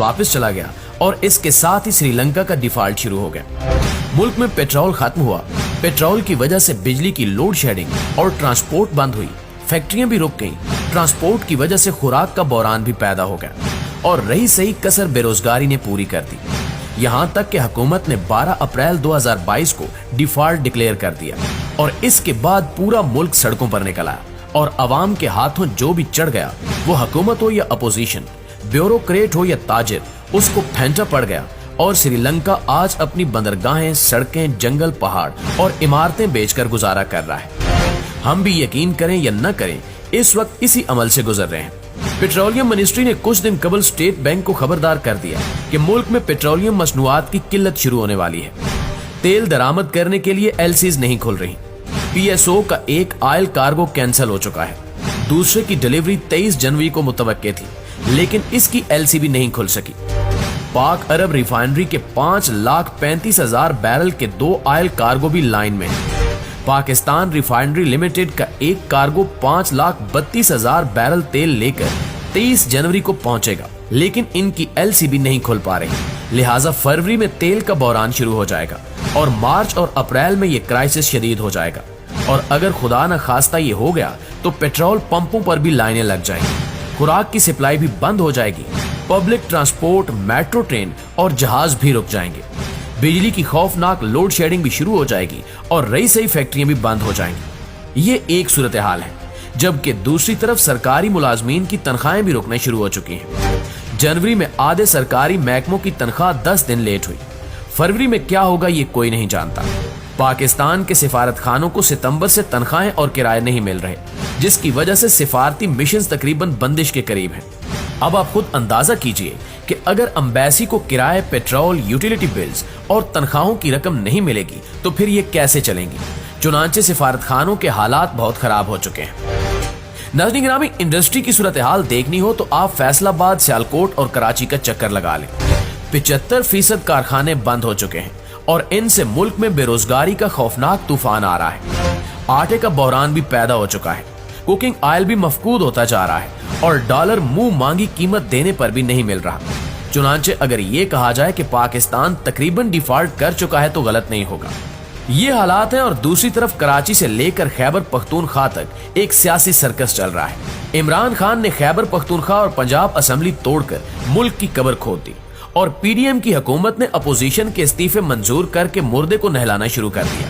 वापस चला गया और इसके साथ ही श्रीलंका का डिफॉल्ट शुरू हो गया। मुल्क में पेट्रोल खत्म हुआ, पेट्रोल की वजह से बिजली की लोड शेडिंग और ट्रांसपोर्ट बंद हुई, फैक्ट्रियां भी रुक गईं, ट्रांसपोर्ट की वजह से खुराक का बहरान भी पैदा हो गया और रही सही कसर बेरोजगारी ने पूरी कर दी। यहां तक कि हुकूमत ने 12 अप्रैल 2022 को डिफॉल्ट डिक्लेयर कर दिया और इसके बाद पूरा मुल्क सड़कों पर निकल आया और अवाम के हाथों जो भी चढ़ गया, वो हुकूमत हो या अपोजिशन, ब्यूरोक्रेट हो या ताजिर, उसको फेंटा पड़ गया और श्रीलंका आज अपनी बंदरगाहें, सड़कें, जंगल, पहाड़ और इमारतें बेचकर गुजारा कर रहा है। हम भी यकीन करें या न करें, इस वक्त इसी अमल से गुजर रहे हैं। पेट्रोलियम मिनिस्ट्री ने कुछ दिन कबल स्टेट बैंक को खबरदार कर दिया कि मुल्क में पेट्रोलियम मसनूआत की किल्लत शुरू होने वाली है। तेल दरामद करने के लिए एलसीज नहीं खुल रही। पीएसओ का एक ऑयल कार्गो कैंसिल हो चुका है, दूसरे की डिलीवरी 23 जनवरी को मुतवक्के थी, लेकिन इसकी एलसी भी नहीं खुल सकी। पाक अरब रिफाइनरी के 5,35,000 बैरल के 2 ऑयल कार्गो भी लाइन में है। पाकिस्तान रिफाइनरी लिमिटेड का एक कार्गो 5,32,000 बैरल तेल लेकर 23 जनवरी को पहुंचेगा, लेकिन इनकी एलसी भी नहीं खुल पा रही। लिहाजा फरवरी में तेल का बहरान शुरू हो जाएगा और मार्च और अप्रैल में ये क्राइसिस शदीद हो जाएगा और अगर खुदा न खास्ता ये हो गया तो पेट्रोल पंपों पर भी लाइनें लग जाएंगी, खुराक की सप्लाई भी बंद हो जाएगी, पब्लिक ट्रांसपोर्ट, मेट्रो ट्रेन और जहाज भी रुक जाएंगे, बिजली की खौफनाक लोड शेडिंग भी शुरू हो जाएगी और रही सही फैक्ट्रियां भी बंद हो जाएंगी। ये एक सूरत हाल है, जबकि दूसरी तरफ सरकारी मुलाजमीन की तनख्वाहें भी रुकना शुरू हो चुकी हैं। जनवरी में आधे सरकारी महकमों की तनख्वाह 10 दिन लेट हुई। फरवरी में क्या होगा ये कोई नहीं जानता। पाकिस्तान के सिफारत खानों को सितंबर से तनख्वाहें और किराए नहीं मिल रहे, जिसकी वजह से सिफारती मिशन तकरीबन बंदिश के करीब हैं। अब आप खुद अंदाजा कीजिए कि अगर एम्बेसी को किराए, पेट्रोल, यूटिलिटी बिल्स और तनख्वाहों की रकम नहीं मिलेगी तो फिर ये कैसे चलेंगी। चुनांचे सिफारत खानों के हालात बहुत खराब हो चुके हैं। नाज़रीन गिरामी, इंडस्ट्री की सूरत हाल देखनी हो तो आप फैसलाबाद, सियालकोट और कराची का चक्कर लगा लें। 75% कारखाने बंद हो चुके हैं और इनसे मुल्क में बेरोजगारी का खौफनाक तूफान आ रहा है। आटे का बहरान भी पैदा हो चुका है, कुकिंग ऑयल भी मफकूद होता जा रहा है और डॉलर मुंह मांगी कीमत देने पर भी नहीं मिल रहा। चुनांचे अगर ये कहा जाए कि पाकिस्तान तकरीबन डिफॉल्ट कर चुका है तो गलत नहीं होगा। ये हालात हैं और दूसरी तरफ कराची से लेकर खैबर पख्तूनख्वा तक एक सियासी सर्कस चल रहा है। इमरान खान ने खैबर पख्तूनख्वा और पंजाब असेंबली तोड़कर मुल्क की कब्र खोद दी और पीडीएम की हुकूमत ने अपोजिशन के इस्तीफे मंजूर करके मुर्दे को नहलाना शुरू कर दिया।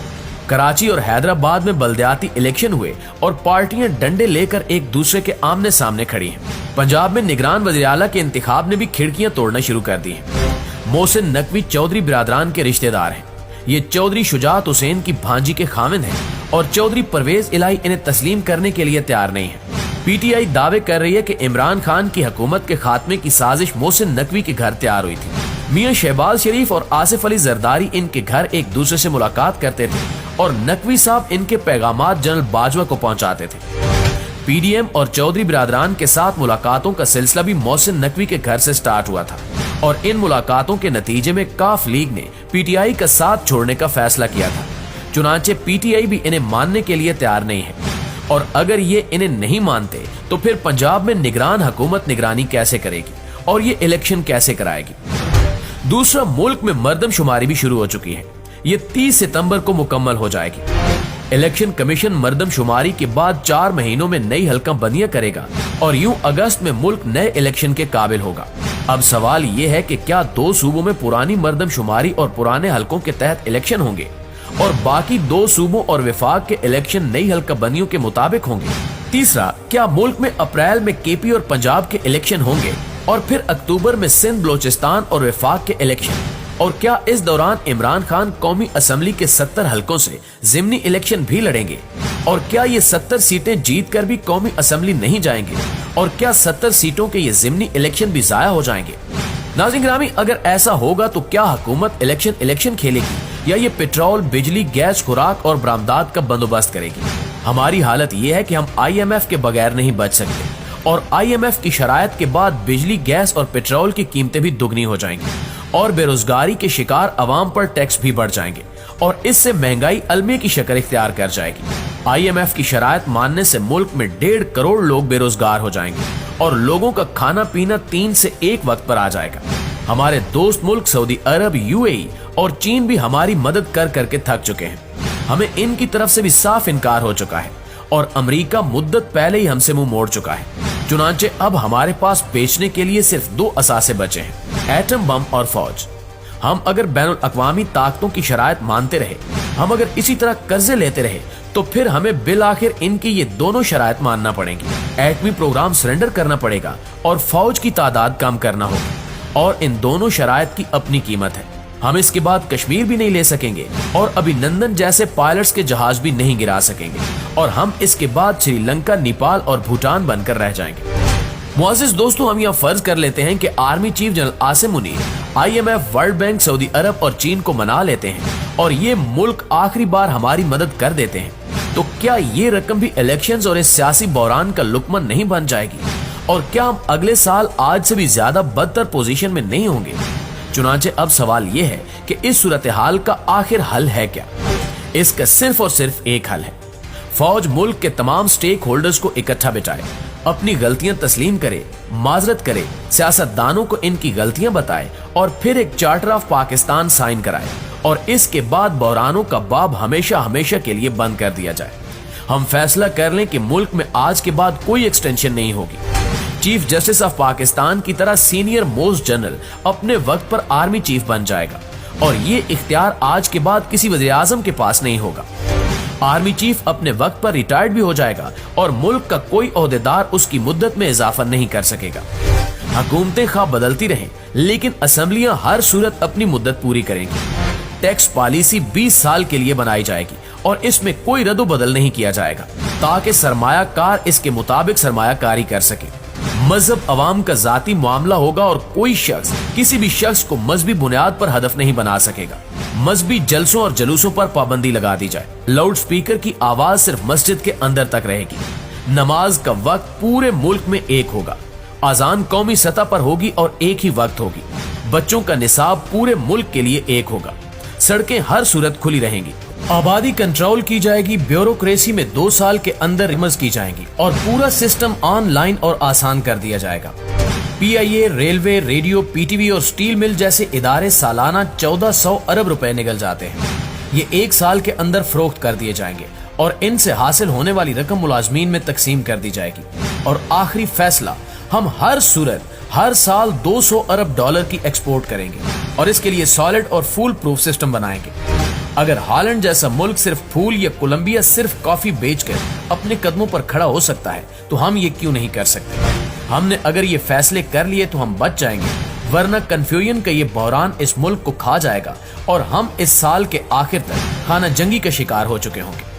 कराची और हैदराबाद में बल्दियाती इलेक्शन हुए और पार्टियां डंडे लेकर एक दूसरे के आमने सामने खड़ी हैं। पंजाब में निगरान वज़ीर आला के इंतखाब ने भी खिड़कियां तोड़ना शुरू कर दी हैं। मोहसिन नकवी चौधरी बिरादरान के रिश्तेदार हैं। ये चौधरी शुजात हुसैन की भांजी के खामिंद हैं और चौधरी परवेज इलाही इन्हें तस्लीम करने के लिए तैयार नहीं है। पीटीआई दावे कर रही है कि इमरान खान की हुकूमत के खात्मे की साजिश मोहसिन नकवी के घर तैयार हुई थी। मियां शहबाज शरीफ और आसिफ अली जरदारी इनके घर एक दूसरे से मुलाकात करते थे और नकवी साहब इनके पैगामात जनरल बाजवा को पहुंचाते थे। पीडीएम और चौधरी बिरादरान के साथ मुलाकातों का सिलसिला भी मोहसिन नकवी के घर से स्टार्ट हुआ था और इन मुलाकातों के नतीजे में काफ लीग ने पीटीआई का साथ छोड़ने का फैसला किया था। चुनांचे पीटीआई भी इन्हें मानने के लिए तैयार नहीं है और अगर ये इन्हें नहीं मानते तो फिर पंजाब में निगरान हुकूमत निगरानी कैसे करेगी और ये इलेक्शन कैसे कराएगी। दूसरा, मुल्क में मर्दमशुमारी भी शुरू हो चुकी है। ये 30 सितंबर को मुकम्मल हो जाएगी। इलेक्शन कमीशन मर्दमशुमारी के बाद 4 महीनों में नई हल्का बंदियां करेगा और यूं अगस्त में मुल्क नए इलेक्शन के काबिल होगा। अब सवाल ये है कि क्या 2 सूबों में पुरानी मर्दमशुमारी और पुराने हलकों के तहत इलेक्शन होंगे और बाकी 2 सूबों और विफाक के इलेक्शन नई हल्का बंदियों के मुताबिक होंगे। तीसरा, क्या मुल्क में अप्रैल में केपी और पंजाब के इलेक्शन होंगे और फिर अक्टूबर में सिंध, बलोचिस्तान और विफाक के इलेक्शन, और क्या इस दौरान इमरान खान कौमी असेंबली के 70 हलकों से ज़िमनी इलेक्शन भी लड़ेंगे और क्या ये 70 सीटें जीत कर भी कौमी असेंबली नहीं जाएंगे और क्या 70 सीटों के ये ज़िमनी इलेक्शन भी जाया हो जाएंगे। नाज़रीन गिरामी, अगर ऐसा होगा तो क्या हुकूमत इलेक्शन खेलेगी या ये पेट्रोल, बिजली, गैस, खुराक और बरामदात का बंदोबस्त करेगी। हमारी हालत ये है कि हम IMF के बगैर नहीं बच सकते और IMF की शरायत के बाद बिजली, गैस और पेट्रोल की कीमतें भी दुगनी हो जाएंगी और बेरोजगारी के शिकार अवाम पर टैक्स भी बढ़ जाएंगे और इससे महंगाई अलमे की शक्ल इख्तियार कर जाएगी। IMF की शरायत मानने से मुल्क में 1.5 करोड़ लोग बेरोजगार हो जाएंगे और लोगों का खाना पीना 3 से 1 वक्त पर आ जाएगा। हमारे दोस्त मुल्क सऊदी अरब, यूएई और चीन भी हमारी मदद कर करके थक चुके हैं। हमें इनकी तरफ से भी साफ इनकार हो चुका है और अमेरिका मुद्दत पहले ही हमसे मुंह मोड़ चुका है। चुनांचे अब हमारे पास बेचने के लिए सिर्फ दो असासे बचे हैं, एटम बम और फौज। हम अगर बैनुल अक़वामी ताकतों की शराइत मानते रहे, हम अगर इसी तरह कर्जे लेते रहे, तो फिर हमें बिल आखिर इनकी ये दोनों शराइत मानना पड़ेंगी। एटमी प्रोग्राम सरेंडर करना पड़ेगा और फौज की तादाद कम करना होगा, और इन दोनों शराइत की अपनी कीमत है। हम इसके बाद कश्मीर भी नहीं ले सकेंगे और अभिनंदन जैसे पायलट्स के जहाज भी नहीं गिरा सकेंगे, और हम इसके बाद श्रीलंका, नेपाल और भूटान बनकर रह जाएंगे। मुअज़्ज़िज़ दोस्तों, हम यहाँ फर्ज कर लेते हैं कि army chief general Asim Munir IMF, World Bank, सऊदी अरब और चीन को मना लेते हैं और ये मुल्क आखिरी बार हमारी मदद कर देते हैं, तो क्या ये रकम भी इलेक्शंस और इस सियासी बहरान का लुकमन नहीं बन जाएगी? और क्या हम अगले साल आज से भी ज्यादा बदतर पोजीशन में नहीं होंगे? चुनांचे अब सवाल ये है कि इस सूरत हाल का आखिर हल है क्या? इसका सिर्फ और सिर्फ एक हल है, फौज मुल्क के तमाम स्टेक होल्डर्स को इकट्ठा बिठाए, अपनी गलतियां तस्लीम करे, माजरत करे, सियासतदानों को इनकी गलतियां बताए और फिर एक चार्टर ऑफ पाकिस्तान साइन कराए, और इसके बाद बहरानों का बाब हमेशा हमेशा के लिए बंद कर दिया जाए। हम फैसला कर लें कि मुल्क में आज के बाद कोई एक्सटेंशन नहीं होगी। चीफ जस्टिस ऑफ पाकिस्तान की तरह सीनियर मोस्ट जनरल अपने वक्त पर आर्मी चीफ बन जाएगा, और ये इख्तियार आज के बाद किसी वज़ीर आज़म के पास नहीं होगा। आर्मी चीफ अपने वक्त पर रिटायर्ड भी हो जाएगा और मुल्क का कोई ओहदेदार उसकी मुद्दत में इजाफा नहीं कर सकेगा। हुकूमतें खा बदलती रहें, लेकिन असेंबलियां हर सूरत अपनी मुद्दत पूरी करेंगी। टैक्स पॉलिसी 20 साल के लिए बनाई जाएगी और इसमें कोई रद्दो बदल नहीं किया जाएगा, ताकि सरमायाकार इसके मुताबिक सरमायाकारी कर सके। मजहब अवाम का जाती मामला होगा और कोई शख्स किसी भी शख्स को मजहबी बुनियाद पर हदफ नहीं बना सकेगा। मजहबी जलसों और जलूसों पर पाबंदी लगा दी जाए। लाउड स्पीकर की आवाज सिर्फ मस्जिद के अंदर तक रहेगी। नमाज का वक्त पूरे मुल्क में एक होगा। अजान कौमी सतह पर होगी और एक ही वक्त होगी। बच्चों का निसाब पूरे मुल्क के लिए एक होगा। सड़कें हर सूरत खुली रहेंगी। आबादी कंट्रोल की जाएगी। ब्यूरोक्रेसी में 2 साल के अंदर रिमज की जाएंगी और पूरा सिस्टम ऑनलाइन और आसान कर दिया जाएगा। PIA, रेलवे, रेडियो, PTV और स्टील मिल जैसे इदारे सालाना 1400 अरब रुपए निकल जाते हैं। ये 1 साल के अंदर फरोख्त कर दिए जाएंगे और इनसे हासिल होने वाली रकम मुलाजमीन में तकसीम कर दी जाएगी। और आखिरी फैसला, हम हर सूरत हर साल 200 अरब डॉलर की एक्सपोर्ट करेंगे और इसके लिए सॉलिड और फूल प्रूफ सिस्टम बनाएंगे। अगर हॉलैंड जैसा मुल्क सिर्फ फूल या कोलंबिया सिर्फ कॉफी बेचकर अपने कदमों पर खड़ा हो सकता है, तो हम ये क्यों नहीं कर सकते? हमने अगर ये फैसले कर लिए तो हम बच जाएंगे, वरना कन्फ्यूजन का ये बहरान इस मुल्क को खा जाएगा और हम इस साल के आखिर तक खाना जंगी का शिकार हो चुके होंगे।